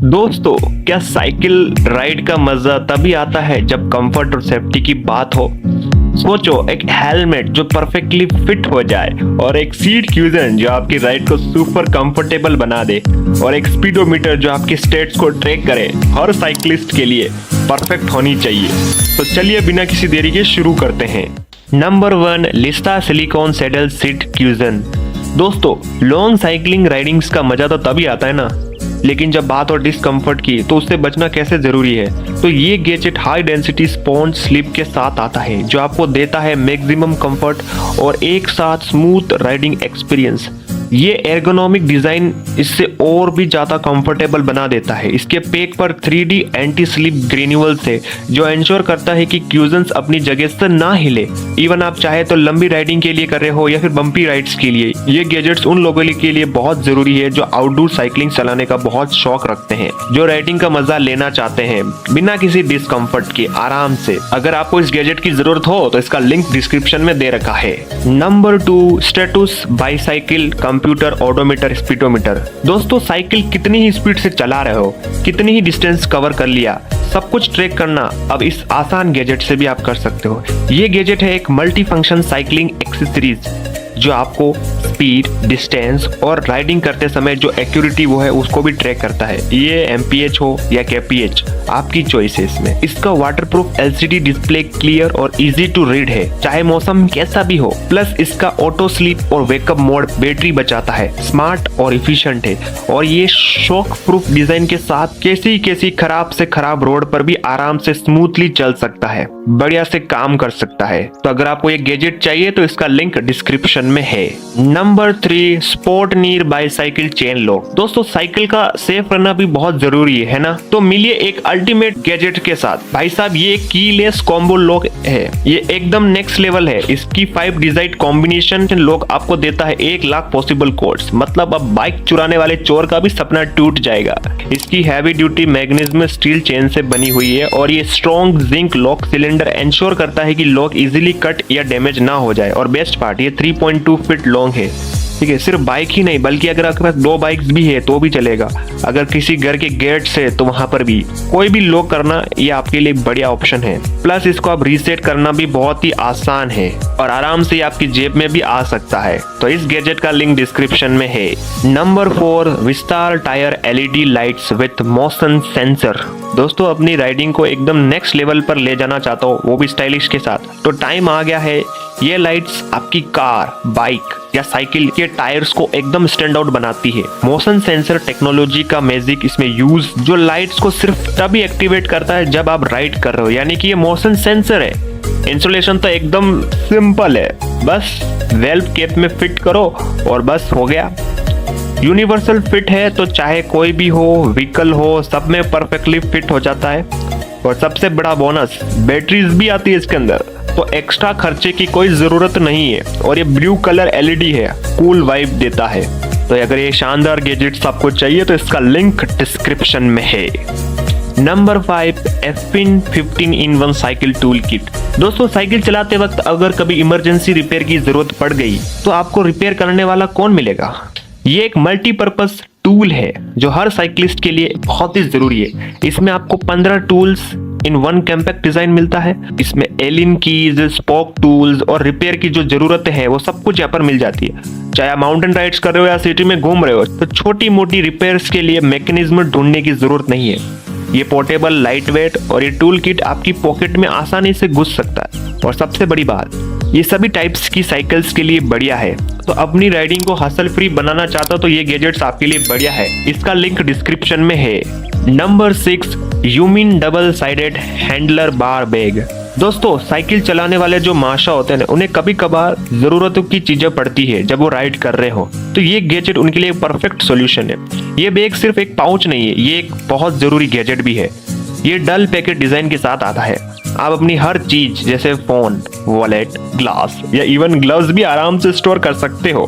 दोस्तों, क्या cycle ride का मजा तभी आता है जब कंफर्ट और सेफ्टी की बात हो। सोचो, एक हेलमेट जो परफेक्टली फिट हो जाए और एक सीट क्यूजन जो आपकी राइड को सुपर कंफर्टेबल बना दे और एक स्पीडोमीटर जो आपके स्टेट्स को ट्रैक करे। हर साइकिलिस्ट के लिए परफेक्ट होनी चाहिए। तो चलिए बिना किसी देरी के शुरू करते हैं। नंबर 1, लिस्टा सिलिकॉन सैडल सीट क्यूजन। दोस्तों, लॉन्ग साइकिलिंग राइडिंग्स का मजा तो तभी आता है ना, लेकिन जब बात हो डिस्कम्फर्ट की तो उससे बचना कैसे जरूरी है। तो ये gadget high density sponge slip के साथ आता है जो आपको देता है मैक्सिमम कंफर्ट और एक साथ स्मूथ राइडिंग एक्सपीरियंस। ये एर्गोनॉमिक डिजाइन इससे और भी ज्यादा कंफर्टेबल बना देता है। इसके पैक पर 3D एंटी स्लिप ग्रेन्यूल्स है जो इंश्योर करता है कि क्यूजन्स अपनी जगह से ना हिले। इवन आप चाहे तो लंबी राइडिंग के लिए कर रहे हो या फिर बम्पी राइड्स के लिए, ये गैजेट्स उन लोगों के लिए बहुत जरूरी है जो आउटडोर साइकिलिंग चलाने का बहुत शौक रखते हैं, जो राइडिंग का मजा लेना चाहते हैं बिना किसी डिस्कम्फर्ट के आराम से। अगर आपको इस गैजेट की जरूरत हो तो इसका लिंक डिस्क्रिप्शन में दे रखा है। Number 2, status bicycle computer odometer speedometer. दोस्तों, साइकिल कितनी ही स्पीड से चला रहे हो, कितनी ही डिस्टेंस कवर कर लिया, सब कुछ ट्रैक करना अब इस आसान गैजेट से भी आप कर सकते हो। ये गैजेट है एक मल्टी फंक्शन साइकिलिंग एक्सेसरीज जो आपको स्पीड, डिस्टेंस और राइडिंग करते समय जो एक्यूरेटी वो है उसको भी ट्रैक करता है। ये MPH हो या KPH, आपकी चॉइस है इसमें। इसका वाटरप्रूफ LCD डिस्प्ले क्लियर और इजी टू रीड है, चाहे मौसम कैसा भी हो। प्लस इसका ऑटो स्लीप और वेकअप मोड बैटरी बचाता है, स्मार्ट और इफिशिएंट है। और ये शॉक प्रूफ डिजाइन के साथ कैसी खराब से खराब रोड पर भी आराम से स्मूथली चल सकता है, बढ़िया से काम कर सकता है। तो अगर आपको ये गैजेट चाहिए तो इसका लिंक डिस्क्रिप्शन में है। नंबर 3, स्पोर्ट नीर बाईसाइकिल चेन लॉक। दोस्तों, साइकिल का सेफ रहना भी बहुत जरूरी है ना, तो मिलिए एक अल्टीमेट गैजेट के साथ। भाई साहब, ये कीलेस कॉम्बो लॉक है, ये एकदम नेक्स्ट लेवल है। इसकी 5 डिजाइन कॉम्बिनेशन लॉक आपको देता है 1 लाख पॉसिबल कोड्स। मतलब अब बाइक चुराने वाले चोर का भी सपना टूट जाएगा। इसकी heavy duty magnesium steel chain से बनी हुई है और ये strong zinc lock cylinder ensure करता है कि लॉक इजीली कट या डैमेज ना हो जाए। और बेस्ट पार्ट, ये 3.2 फीट लॉन्ग है। ठीक है, सिर्फ बाइक ही नहीं बल्कि अगर आपके पास 2 बाइक्स भी है तो भी चलेगा। अगर किसी घर के गेट से तो वहां पर भी कोई भी लॉक करना ये आपके लिए बढ़िया ऑप्शन है। प्लस इसको आप रीसेट करना भी बहुत ही आसान है और आराम से आपकी जेब में भी आ सकता है। तो इस गैजेट का लिंक डिस्क्रिप्शन में है। नंबर 4, विस्टार tyre LED lights with motion sensor. दोस्तों, अपनी राइडिंग को एकदम नेक्स्ट लेवल पर ले जाना चाहता हो, वो भी स्टाइलिश के साथ, तो टाइम आ गया है। ये लाइट्स आपकी कार, बाइक या साइकिल के टायर्स को एकदम स्टैंड आउट बनाती है। मोशन सेंसर टेक्नोलॉजी का मैजिक इसमें यूज, जो लाइट्स को सिर्फ तभी एक्टिवेट करता है जब आप राइड कर रहे हो, यानी कि ये मोशन सेंसर है। इंस्टॉलेशन तो एकदम सिंपल है, बस वेल्व कैप में फिट करो और बस हो गया। यूनिवर्सल फिट है, तो चाहे कोई भी हो, व्हीकल हो, सब में परफेक्टली फिट हो जाता है। और सबसे बड़ा बोनस, बैटरीज भी आती है इसके अंदर, तो एक्स्ट्रा खर्चे की कोई जरूरत नहीं है। और ये ब्लू कलर LED है, कूल वाइब देता है। तो अगर ये शानदार गैजेट्स आपको चाहिए तो इसका लिंक डिस्क्रिप्शन में है। Number 5, एफिन 15-in-1 cycle tool kit. दोस्तों, साइकिल चलाते वक्त अगर कभी इमरजेंसी रिपेयर की जरूरत पड़ गई तो आपको रिपेयर करने वाला कौन मिलेगा। ये एक मल्टीपर्पज टूल है जो हर साइकिलिस्ट के लिए बहुत ही जरूरी है। इसमें आपको 15 टूल्स इन 1 कॉम्पैक्ट डिजाइन मिलता है। इसमें एलिन कीज, स्पोक टूल्स और रिपेयर की जो जरूरत है वो सब कुछ यहाँ पर मिल जाती है। चाहे आप माउंटेन राइड्स कर रहे हो या सिटी में घूम रहे हो, तो छोटी मोटी रिपेयर्स के लिए मैकेनिज्म ढूंढने की जरूरत नहीं है। ये पोर्टेबल, लाइट वेट और ये टूल किट आपकी पॉकेट में आसानी से घुस सकता है। और सबसे बड़ी बात, ये सभी टाइप्स की साइकिल्स के लिए बढ़िया है। तो अपनी राइडिंग को हसल फ्री बनाना चाहता हो तो ये गैजेट्स आपके लिए बढ़िया है। इसका लिंक डिस्क्रिप्शन में है। नंबर 6, यूमिन डबल साइडेड हैंडलर बार बैग। दोस्तों, साइकिल चलाने वाले जो माशा होते हैं ना, उन्हें कभी कभार जरूरतों की चीजें पड़ती है जब वो राइड कर रहे हो, तो ये गैजेट उनके लिए परफेक्ट सॉल्यूशन है। ये बैग सिर्फ एक पाउच नहीं है, ये एक बहुत जरूरी गैजेट भी है। ये डल पैकेट डिजाइन के साथ आता है। आप अपनी हर चीज जैसे फोन, वॉलेट, ग्लास या इवन ग्लव्स भी आराम से स्टोर कर सकते हो।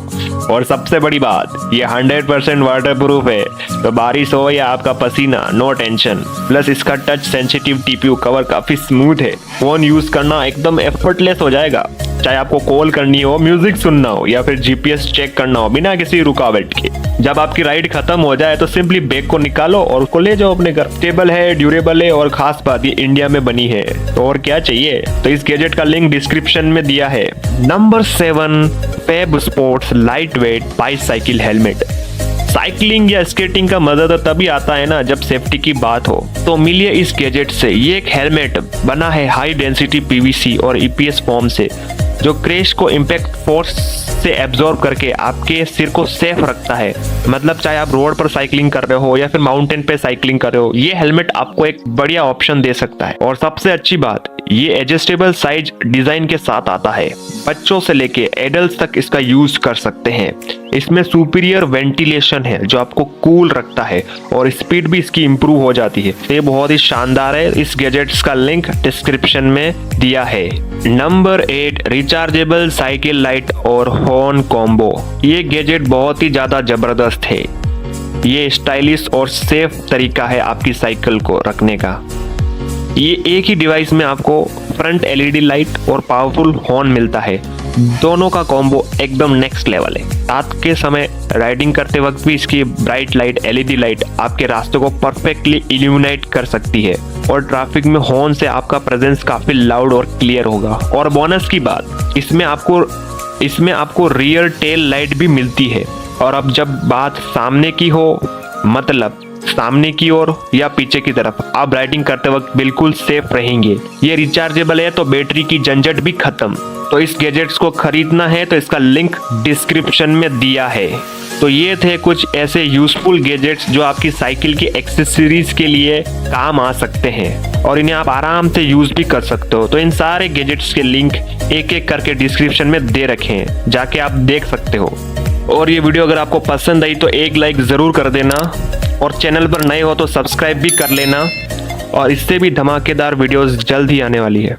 और सबसे बड़ी बात, ये 100% वाटरप्रूफ है, तो बारिश हो या आपका पसीना, नो टेंशन। प्लस इसका टच सेंसिटिव TPU कवर काफी स्मूथ है, फोन यूज करना एकदम एफर्टलेस हो जाएगा। चाहे आपको कॉल करनी हो, म्यूजिक सुनना हो या फिर जीपीएस चेक करना हो बिना किसी रुकावट के। जब आपकी राइड खत्म हो जाए तो सिंपली बैग को निकालो और उसको ले जाओ अपने घर। स्टेबल है, ड्यूरेबल है और खास बात ये इंडिया में बनी है, तो और क्या चाहिए। तो इस गैजेट का लिंक डिस्क्रिप्शन में दिया है। Number 7, Feb sports light weight bicycle helmet. Cycling या स्केटिंग का मजा तो तभी आता है ना जब सेफ्टी की बात हो। तो मिलिए इस गैजेट से। ये एक हेलमेट बना है हाई डेंसिटी पीवीसी और ईपीएस फोम से, जो क्रैश को इम्पैक्ट फोर्स से एब्जॉर्ब करके आपके सिर को सेफ रखता है। मतलब चाहे आप रोड पर साइकिलिंग कर रहे हो या फिर माउंटेन पे साइकिलिंग कर रहे हो, ये हेलमेट आपको एक बढ़िया ऑप्शन दे सकता है। और सबसे अच्छी बात, ये एडजस्टेबल साइज डिजाइन के साथ आता है। बच्चों से लेके एडल्ट तक इसका यूज कर सकते हैं। इसमें सुपीरियर वेंटिलेशन है जो आपको कूल रखता है और स्पीड भी इसकी इंप्रूव हो जाती है। ये बहुत ही शानदार है। इस गैजेट्स का लिंक डिस्क्रिप्शन में दिया है। नंबर 8, रिचार्जेबल साइकिल लाइट और हॉर्न कॉम्बो। ये गैजेट बहुत ही ज्यादा जबरदस्त है। ये स्टाइलिश और सेफ तरीका है आपकी साइकिल को रखने का। ये एक ही डिवाइस में आपको फ्रंट एलईडी लाइट और पावरफुल हॉर्न मिलता है। दोनों का कॉम्बो एकदम नेक्स्ट लेवल है। रात के समय राइडिंग करते वक्त भी इसकी ब्राइट लाइट एलईडी लाइट आपके रास्ते को परफेक्टली इल्यूमिनेट कर सकती है और ट्रैफिक में हॉर्न से आपका प्रेजेंस काफी लाउड और क्लियर होगा। और बोनस की बात, इसमें आपको रियर टेल लाइट भी मिलती है। और अब जब बात सामने की हो, मतलब सामने की ओर या पीछे की तरफ, आप राइडिंग करते वक्त बिल्कुल सेफ रहेंगे। ये रिचार्जेबल है तो बैटरी की झंझट भी खत्म। तो इस गैजेट्स को खरीदना है तो इसका लिंक डिस्क्रिप्शन में दिया है। तो ये थे कुछ ऐसे यूजफुल गैजेट्स जो आपकी साइकिल की एक्सेसरीज के लिए काम आ सकते हैं और इन्हें आप आराम से यूज भी कर सकते हो। तो इन सारे गैजेट्स के लिंक एक एक करके डिस्क्रिप्शन में दे रखे हैं, जाके आप देख सकते हो। और ये वीडियो अगर आपको पसंद आई तो एक लाइक जरूर कर देना और चैनल पर नए हो तो सब्सक्राइब भी कर लेना। और इससे भी धमाकेदार वीडियोस जल्द ही आने वाली है।